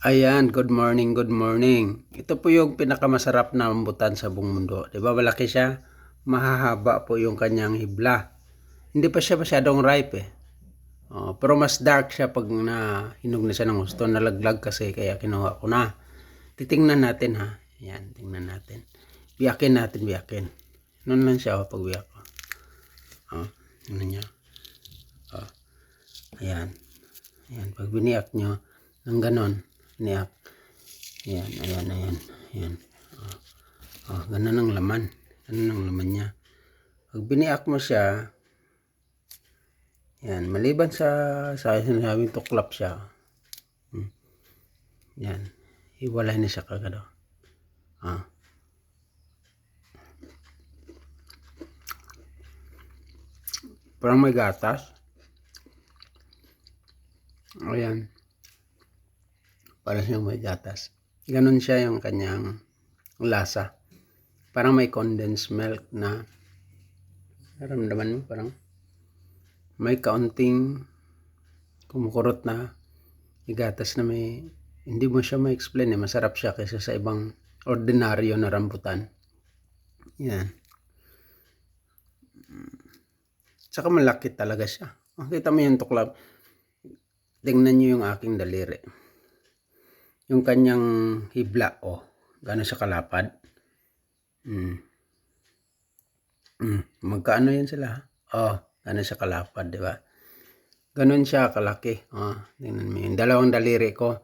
Ayan, good morning, good morning. Ito po yung pinakamasarap na rambutan sa buong mundo. Di ba malaki siya? Mahahaba po yung kanyang hibla. Hindi pa siya masyadong ripe eh. Pero mas dark siya pag hinog na siya ng gusto. Nalaglag kasi kaya kinuha ko na. Titingnan natin ha. Ayan, tingnan natin. Biyakin natin, biyakin. Noon lang siya pag biyak ko. Tingnan niya. Ayan. Ayan, pag biniyak nyo ng ganon, biniyak. Ayan, ayan, ayan. Ayan. Ganun ang laman. Ganun ang laman niya. Pag biniyak mo siya, yan, maliban sa sinasabing tuklap siya. Yan. Hiwalay na siya kagad. Parang may gatas. Ayan. Parang siyang may gatas. Ganun siya yung kanyang lasa. Parang may condensed milk na naramdaman mo, parang may kaunting kumukurot na gatas na may, hindi mo siya ma-explain eh. Masarap siya kaysa sa ibang ordinaryo na rambutan. Yan. Tsaka malaki talaga siya. Makita mo yung tuklap. Tingnan nyo yung aking daliri. Yung kanyang hibla, gano'n siya kalapad. Magkaano yan sila? Gano'n siya kalapad, di ba? Gano'n siya kalaki. Tingnan mo yung dalawang daliri ko.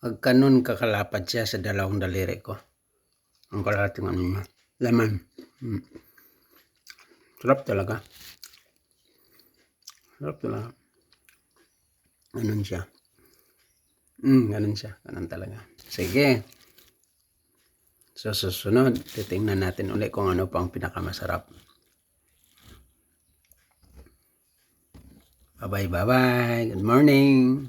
Magkanon kakalapad siya sa dalawang daliri ko. Ang kalating ano niya. Laman. Sarap talaga. Sarap talaga. Ganun siya. Ganun siya. Ganun talaga. Sige. So, susunod, titingnan natin ulit kung ano pa ang pinakamasarap. Bye-bye, bye-bye. Good morning.